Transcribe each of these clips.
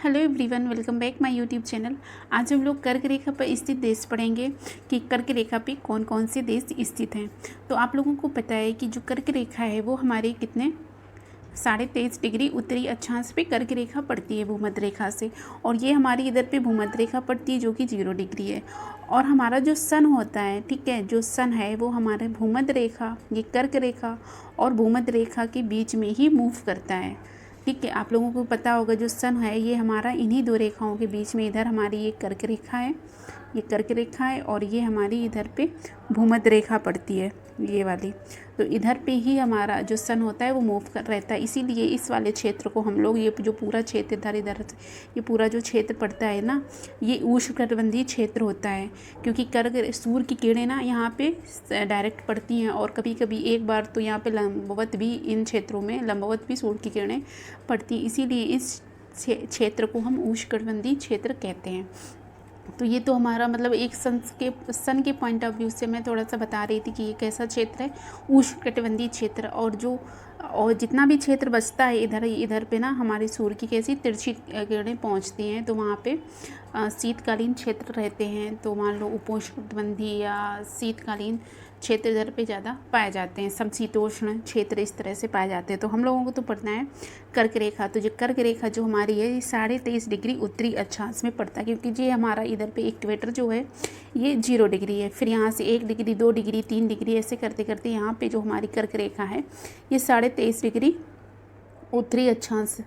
Hello everyone, welcome back my YouTube channel. आज हम लोग कर्क रेखा पर स्थित देश पढ़ेंगे कि कर्क रेखा पे कौन कौन से देश स्थित हैं। तो आप लोगों को पता है कि जो कर्क रेखा है वो हमारे कितने 23.5 डिग्री उत्तरी अक्षांश पे कर्क रेखा पड़ती है भूमध्य रेखा से, और ये हमारी इधर पे भूमध्य रेखा पड़ती है जो कि 0 डिग्री है। और हमारा जो सन होता है, ठीक है, जो सन है वो हमारे भूमध्य रेखा, ये कर्क रेखा और भूमध्य रेखा के बीच में ही मूव करता है। ठीक है, आप लोगों को पता होगा जो सन है ये हमारा इन्हीं दो रेखाओं के बीच में, इधर हमारी ये कर्क रेखा है, ये कर्क रेखा है, और ये हमारी इधर पे भूमध्य रेखा पड़ती है, ये वाली। तो इधर पे ही हमारा जो सन होता है वो मूव कर रहता है, इसीलिए इस वाले क्षेत्र को हम लोग, ये जो पूरा क्षेत्र इधर इधर ये पूरा जो क्षेत्र पड़ता है ना, ये उष्णकटिबंधीय क्षेत्र होता है। क्योंकि कर्क सूर्य की किरणें ना यहाँ पे डायरेक्ट पड़ती हैं, और कभी कभी एक बार तो यहाँ पे लंबवत भी, इन क्षेत्रों में लंबवत भी सूर्य की किरणें पड़ती हैं, इसीलिए इस क्षेत्र को हम उष्णकटिबंधीय क्षेत्र कहते हैं। तो ये तो हमारा मतलब एक सन के पॉइंट ऑफ व्यू से मैं थोड़ा सा बता रही थी कि ये कैसा क्षेत्र है, उष्णकटिबंधीय क्षेत्र। और जितना भी क्षेत्र बचता है इधर पे ना हमारे सूर्य की कैसी तिरछी किरणें पहुंचती हैं, तो वहाँ पे शीतकालीन क्षेत्र रहते हैं। तो मान लो उपोष्णकटिबंधीय या शीतकालीन क्षेत्र इधर पे ज़्यादा पाए जाते हैं, समशीतोष्ण क्षेत्र इस तरह से पाए जाते हैं। तो हम लोगों को तो पढ़ना है कर्क रेखा। तो जो कर्क रेखा जो हमारी है ये 23.5 डिग्री उत्तरी अक्षांश में पड़ता है, क्योंकि ये हमारा इधर पे इक्वेटर जो है ये 0 डिग्री है। फिर यहाँ से 1 डिग्री 2 डिग्री 3 डिग्री ऐसे करते करते यहाँ पे जो हमारी कर्क रेखा है ये 23.5 डिग्री उत्तरी अक्षांश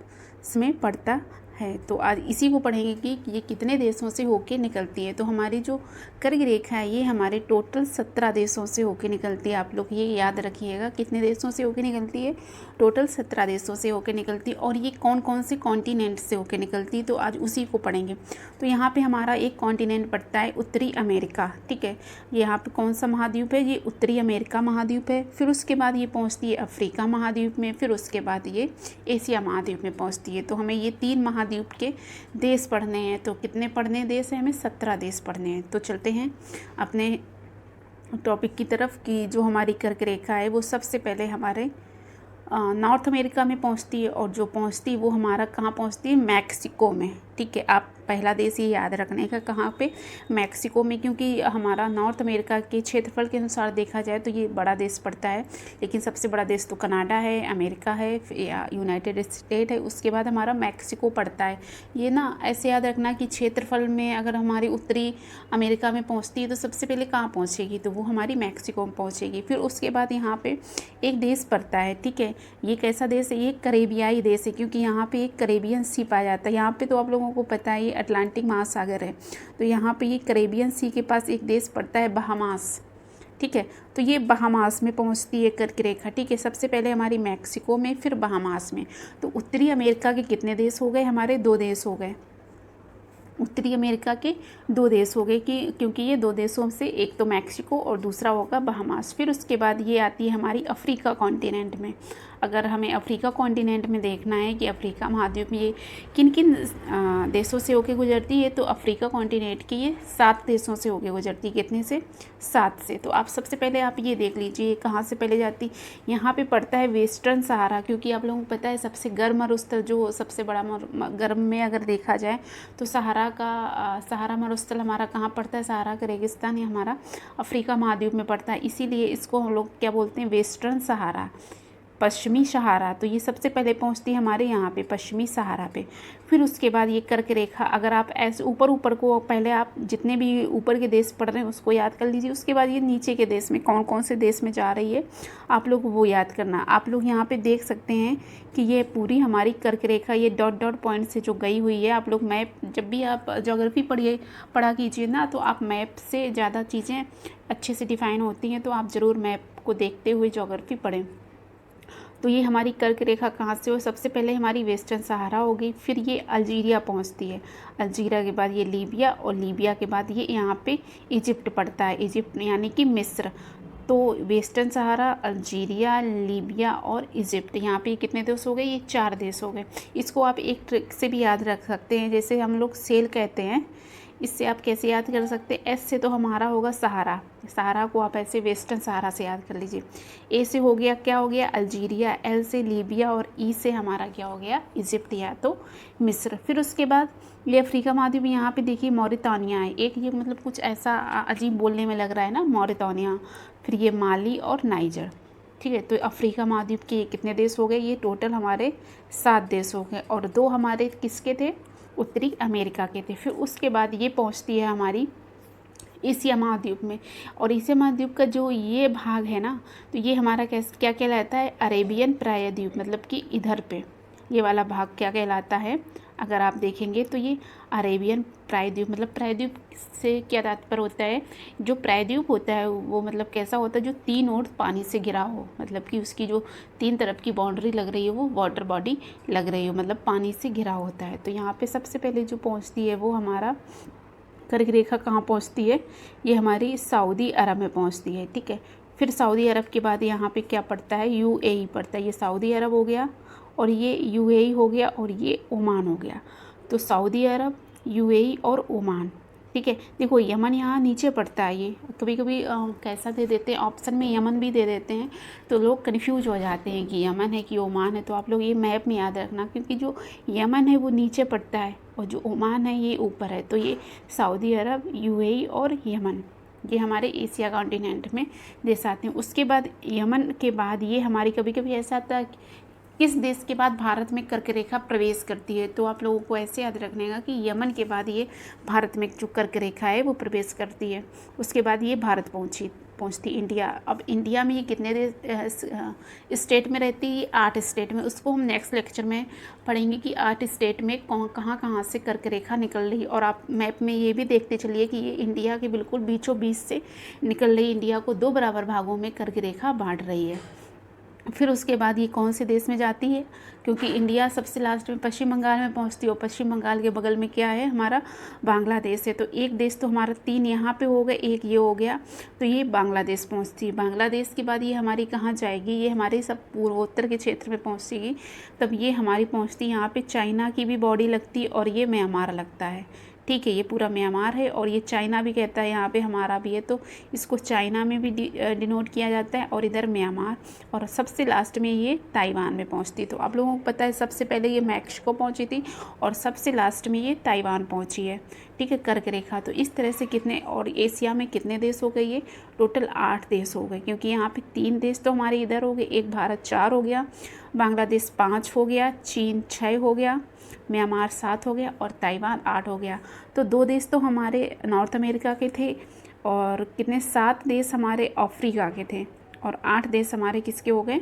में पड़ता है। तो आज इसी को पढ़ेंगे कि ये कितने देशों से होके निकलती है। तो हमारी जो कर्क रेखा है ये हमारे टोटल 17 देशों से होके निकलती है। आप लोग ये याद रखिएगा, कितने देशों से होके निकलती है, टोटल 17 देशों से होके निकलती है। और ये कौन कौन से कॉन्टिनेंट से होके निकलती है, तो आज उसी को पढ़ेंगे। तो यहाँ पे हमारा एक कॉन्टिनेंट पड़ता है उत्तरी अमेरिका, ठीक है। यहाँ पे कौन सा महाद्वीप है, ये उत्तरी अमेरिका महाद्वीप है। फिर उसके बाद ये पहुँचती है अफ्रीका महाद्वीप में, फिर उसके बाद ये एशिया महाद्वीप में पहुँचती है। तो हमें ये 3 महाद्वीप के देश पढ़ने हैं। तो कितने पढ़ने देश हैं, हमें 17 देश पढ़ने हैं। तो चलते हैं अपने टॉपिक की तरफ कि जो हमारी कर्क रेखा है वो सबसे पहले हमारे नॉर्थ अमेरिका में पहुंचती है, और जो पहुंचती है वो हमारा कहाँ पहुंचती है, मैक्सिको में। ठीक है, आप पहला देश ये याद रखने का, कहाँ पे, मैक्सिको में। क्योंकि हमारा नॉर्थ अमेरिका के क्षेत्रफल के अनुसार देखा जाए तो ये बड़ा देश पड़ता है, लेकिन सबसे बड़ा देश तो कनाडा है, अमेरिका है या यूनाइटेड स्टेट है, उसके बाद हमारा मैक्सिको पड़ता है। ये ना ऐसे याद रखना कि क्षेत्रफल में अगर हमारी उत्तरी अमेरिका में पहुँचती है तो सबसे पहले कहाँ पहुँचेगी, तो वो हमारी मैक्सिको में पहुँचेगी। फिर उसके बाद यहाँ पर एक देश पड़ता है, ठीक है। ये कैसा देश है, ये करेबियाई देश है, क्योंकि यहाँ पे एक करेबियन सी पाया जाता है। यहाँ पे तो आप लोगों को पता है ये अटलांटिक महासागर है, तो यहाँ पे ये करेबियन सी के पास एक देश पड़ता है बहामास, ठीक है। तो ये बहामास में पहुँचती है कर्क रेखा, ठीक है। सबसे पहले हमारी मैक्सिको में, फिर बहामास में। तो उत्तरी अमेरिका के कितने देश हो गए, हमारे 2 देश हो गए। उत्तरी अमेरिका के 2 देश हो गए, क्योंकि ये 2 देशों से एक तो मैक्सिको और दूसरा होगा बहामास। फिर उसके बाद ये आती है हमारी अफ्रीका कॉन्टिनेंट में। अगर हमें अफ्रीका कॉन्टिनेंट में देखना है कि अफ्रीका महाद्वीप में ये किन किन देशों से होके गुजरती है, तो अफ्रीका कॉन्टिनेंट की ये 7 देशों से होके गुजरती है। कितने से, 7 से। तो आप सबसे पहले आप ये देख लीजिए कहाँ से पहले जाती, यहाँ पे पड़ता है वेस्टर्न सहारा। क्योंकि आप लोगों को पता है सबसे गर्म मरुस्थल, जो सबसे बड़ा गर्म में अगर देखा जाए तो सहारा मरुस्थल हमारा कहाँ पड़ता है, सहारा का रेगिस्तान, ये हमारा अफ्रीका महाद्वीप में पड़ता है। इसीलिए इसको हम लोग क्या बोलते हैं, वेस्टर्न सहारा, पश्चिमी सहारा। तो ये सबसे पहले पहुंचती है हमारे यहाँ पे पश्चिमी सहारा पे। फिर उसके बाद ये कर्क रेखा, अगर आप ऐसे ऊपर को पहले आप जितने भी ऊपर के देश पढ़ रहे हैं उसको याद कर लीजिए, उसके बाद ये नीचे के देश में कौन कौन से देश में जा रही है आप लोग वो याद करना। आप लोग यहाँ पे देख सकते हैं कि ये पूरी हमारी कर्क रेखा ये डॉट डॉट पॉइंट से जो गई हुई है। आप लोग मैप, जब भी आप ज्योग्राफी पढ़ा कीजिए ना, तो आप मैप से ज़्यादा चीज़ें अच्छे से डिफाइन होती हैं, तो आप ज़रूर मैप को देखते हुए ज्योग्राफी पढ़ें। तो ये हमारी कर्क रेखा कहाँ से हो, सबसे पहले हमारी वेस्टर्न सहारा हो गई, फिर ये अल्जीरिया पहुँचती है, अल्जीरिया के बाद ये लीबिया, और लीबिया के बाद ये यहाँ पे इजिप्ट पड़ता है, इजिप्ट यानी कि मिस्र। तो वेस्टर्न सहारा, अल्जीरिया, लीबिया और इजिप्ट, यहाँ पे कितने देश हो गए, ये 4 देश हो गए। इसको आप एक ट्रिक से भी याद रख सकते हैं, जैसे हम लोग सेल कहते हैं, इससे आप कैसे याद कर सकते हैं, एस से तो हमारा होगा सहारा, सहारा को आप ऐसे वेस्टर्न सहारा से याद कर लीजिए। ए से हो गया, क्या हो गया, अल्जीरिया, एल से लीबिया और ई से हमारा क्या हो गया, इजिप्ट या तो मिस्र। फिर उसके बाद ये अफ्रीका महाद्वीप, यहाँ पे देखिए मॉरिटानिया है एक, ये मतलब कुछ ऐसा अजीब बोलने में लग रहा है ना, मॉरिटानिया। फिर ये माली और नाइजर, ठीक है। तो अफ्रीका महाद्वीप के कितने देश हो गए, ये टोटल हमारे 7 देश हो गए, और 2 हमारे किसके थे, उत्तरी अमेरिका के थे। फिर उसके बाद ये पहुंचती है हमारी एशिया महाद्वीप में, और एशिया महाद्वीप का जो ये भाग है ना, तो ये हमारा क्या कहलाता है, अरेबियन प्रायद्वीप, मतलब कि इधर पे ये वाला भाग क्या कहलाता है, अगर आप देखेंगे तो ये अरेबियन प्रायद्वीप, मतलब प्रायद्वीप से क्या तात्पर्य होता है, जो प्रायद्वीप होता है वो मतलब कैसा होता है, जो 3 ओर पानी से घिरा हो, मतलब कि उसकी जो 3 तरफ की बाउंड्री लग रही है वो वाटर बॉडी लग रही हो, मतलब पानी से घिरा होता है। तो यहाँ पे सबसे पहले जो पहुँचती है वो हमारा कर्क रेखा कहाँ पहुँचती है, ये हमारी सऊदी अरब में पहुँचती है, ठीक है। फिर सऊदी अरब के बाद यहाँ पे क्या पड़ता है, यूएई पड़ता है। ये सऊदी अरब हो गया, और ये यूएई हो गया, और ये ओमान हो गया। तो सऊदी अरब, यूएई और ओमान, ठीक है। देखो यमन यहाँ नीचे पड़ता है, ये कभी कभी कैसा दे देते हैं ऑप्शन में, यमन भी दे देते हैं, तो लोग कन्फ्यूज हो जाते हैं कि यमन है कि ओमान है। तो आप लोग ये मैप में याद रखना, क्योंकि जो यमन है वो नीचे पड़ता है और जो ओमान है ये ऊपर है। तो ये सऊदी अरब, यूएई और यमन, ये हमारे एशिया कॉन्टिनेंट में देश आते हैं। उसके बाद यमन के बाद ये हमारी, कभी कभी ऐसा आता है किस देश के बाद भारत में कर्क रेखा प्रवेश करती है, तो आप लोगों को ऐसे याद रखने का कि यमन के बाद ये भारत में जो कर्क रेखा है वो प्रवेश करती है। उसके बाद ये भारत पहुंचती इंडिया। अब इंडिया में ये कितने स्टेट में रहती है, 8 स्टेट में। उसको हम नेक्स्ट लेक्चर में पढ़ेंगे कि 8 स्टेट में कहाँ कहाँ से कर्क रेखा निकल रही। और आप मैप में ये भी देखते चलिए कि ये इंडिया के बिल्कुल बीचों बीच से निकल रही, इंडिया को 2 बराबर भागों में कर्क रेखा बांट रही है। फिर उसके बाद ये कौन से देश में जाती है, क्योंकि इंडिया सबसे लास्ट में पश्चिम बंगाल में पहुंचती है, और पश्चिम बंगाल के बगल में क्या है, हमारा बांग्लादेश है। तो एक देश तो हमारा 3 यहाँ पे हो गए, एक ये हो गया, तो ये बांग्लादेश पहुंचती है। बांग्लादेश के बाद ये हमारी कहाँ जाएगी, ये हमारे सब पूर्वोत्तर के क्षेत्र में पहुँचेगी। तब ये हमारी पहुँचती यहाँ पर चाइना की भी बॉडी लगती है, और ये म्यांमार लगता है, ठीक है। ये पूरा म्यांमार है, और ये चाइना भी कहता है, यहाँ पे हमारा भी है, तो इसको चाइना में भी डिनोट किया जाता है, और इधर म्यांमार, और सबसे लास्ट में ये ताइवान में पहुँचती। तो आप लोगों को पता है सबसे पहले ये मैक्सिको पहुँची थी, और सबसे लास्ट में ये ताइवान पहुँची है, ठीक है, कर्क रेखा। तो इस तरह से कितने, और एशिया में कितने देश हो गए, ये टोटल 8 देश हो गए, क्योंकि यहाँ पे 3 देश तो हमारे इधर हो गए, एक भारत 4 हो गया, बांग्लादेश 5 हो गया, चीन 6 हो गया, म्यांमार 7 हो गया, और ताइवान 8 हो गया। तो 2 देश तो हमारे नॉर्थ अमेरिका के थे, और कितने 7 देश हमारे अफ्रीका के थे, और 8 देश हमारे किसके हो गए,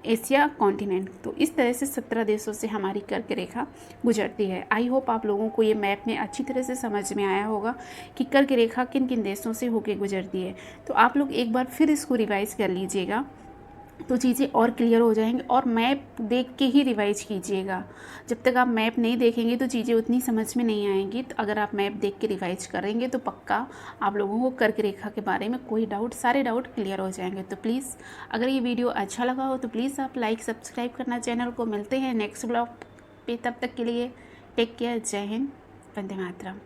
एशिया कॉन्टिनेंट। तो इस तरह से 17 देशों से हमारी कर्क रेखा गुजरती है। आई होप आप लोगों को ये मैप में अच्छी तरह से समझ में आया होगा कि कर्क रेखा किन किन देशों से होकर गुजरती है। तो आप लोग एक बार फिर इसको रिवाइज़ कर लीजिएगा, तो चीज़ें और क्लियर हो जाएंगी, और मैप देख के ही रिवाइज कीजिएगा। जब तक आप मैप नहीं देखेंगे तो चीज़ें उतनी समझ में नहीं आएंगी। तो अगर आप मैप देख के रिवाइज करेंगे तो पक्का आप लोगों को कर्क रेखा के बारे में कोई डाउट, सारे डाउट क्लियर हो जाएंगे। तो प्लीज़ अगर ये वीडियो अच्छा लगा हो तो प्लीज़ आप लाइक सब्सक्राइब करना चैनल को। मिलते हैं नेक्स्ट ब्लॉग पे, तब तक के लिए टेक केयर, जय हिंद, वंदे मातरम।